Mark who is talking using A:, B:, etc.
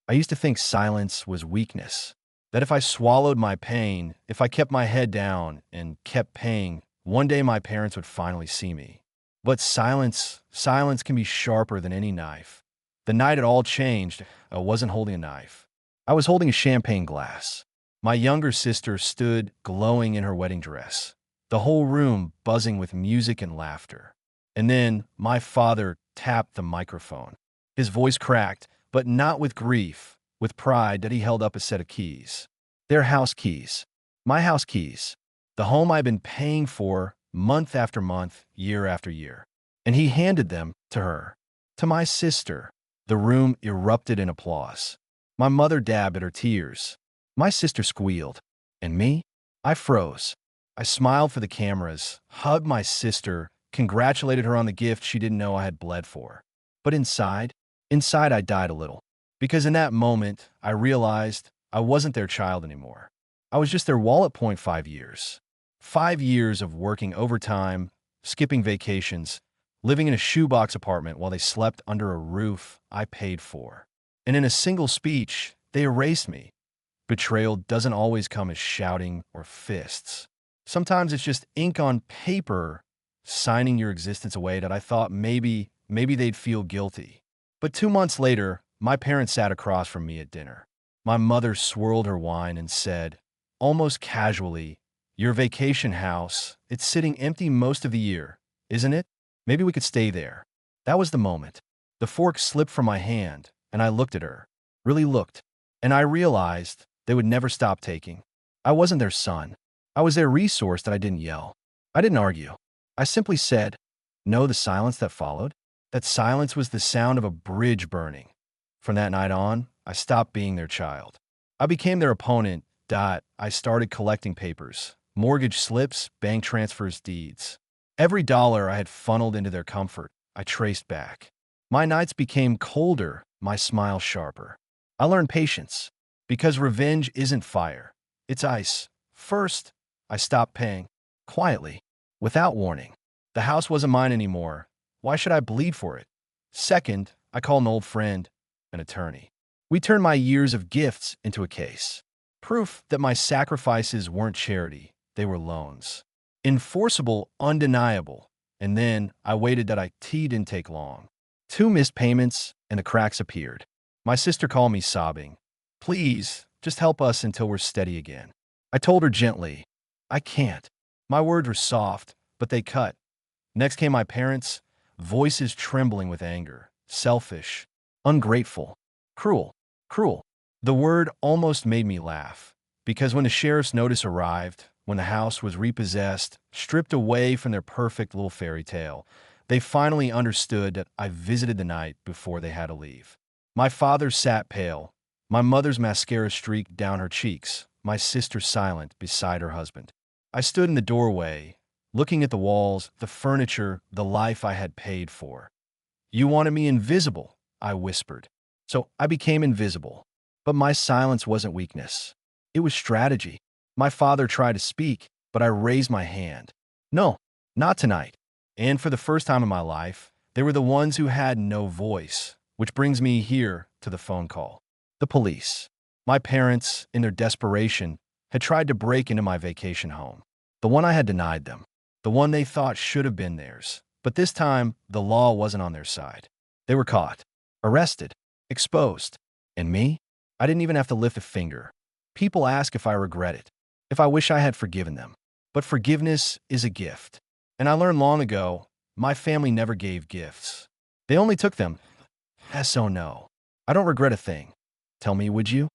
A: I used to think silence was weakness, that if I swallowed my pain, if I kept my head down and kept paying, one day my parents would finally see me. But silence can be sharper than any knife. The night it all changed, I wasn't holding a knife. I was holding a champagne glass. My younger sister stood glowing in her wedding dress, the whole room buzzing with music and laughter. And then my father tapped the microphone. His voice cracked, but not with grief, with pride that he held up a set of keys. Their house keys. My house keys. The home I've been paying for month after month, year after year. And he handed them to her. To my sister. The room erupted in applause. My mother dabbed at her tears. My sister squealed. And me? I froze. I smiled for the cameras, hugged my sister, congratulated her on the gift she didn't know I had bled for. But inside I died a little. Because in that moment, I realized I wasn't their child anymore. I was just their wallet point 5 years. 5 years of working overtime, skipping vacations, living in a shoebox apartment while they slept under a roof I paid for. And in a single speech, they erased me. Betrayal doesn't always come as shouting or fists. Sometimes it's just ink on paper signing your existence away that I thought maybe they'd feel guilty. But 2 months later, my parents sat across from me at dinner. My mother swirled her wine and said, almost casually, "Your vacation house, it's sitting empty most of the year, isn't it? Maybe we could stay there." That was the moment. The fork slipped from my hand, and I looked at her, really looked, and I realized they would never stop taking. I wasn't their son. I was their resource that I didn't yell. I didn't argue. I simply said, "No." The silence that followed? That silence was the sound of a bridge burning. From that night on, I stopped being their child. I became their opponent. I started collecting papers, mortgage slips, bank transfers, deeds. Every dollar I had funneled into their comfort, I traced back. My nights became colder, my smile sharper. I learned patience, because revenge isn't fire, it's ice. First, I stopped paying, quietly, without warning. The house wasn't mine anymore. Why should I bleed for it? Second, I called an old friend, an attorney. We turned my years of gifts into a case. Proof that my sacrifices weren't charity, they were loans. Enforceable, undeniable. And then I waited. That tea didn't take long. 2 missed payments, and the cracks appeared. My sister called me sobbing. "Please, just help us until we're steady again." I told her gently, "I can't." My words were soft, but they cut. Next came my parents, voices trembling with anger, selfish, ungrateful, cruel, cruel. The word almost made me laugh, because when the sheriff's notice arrived, when the house was repossessed, stripped away from their perfect little fairy tale, they finally understood that I visited the night before they had to leave. My father sat pale, my mother's mascara streaked down her cheeks, my sister silent beside her husband. I stood in the doorway, looking at the walls, the furniture, the life I had paid for. "You wanted me invisible," I whispered. So I became invisible. But my silence wasn't weakness. It was strategy. My father tried to speak, but I raised my hand. "No, not tonight." And for the first time in my life, they were the ones who had no voice, which brings me here to the phone call. The police. My parents, in their desperation, had tried to break into my vacation home. The one I had denied them. The one they thought should have been theirs. But this time, the law wasn't on their side. They were caught, arrested, exposed. And me? I didn't even have to lift a finger. People ask if I regret it, if I wish I had forgiven them. But forgiveness is a gift. And I learned long ago, my family never gave gifts. They only took them. So no, I don't regret a thing. Tell me, would you?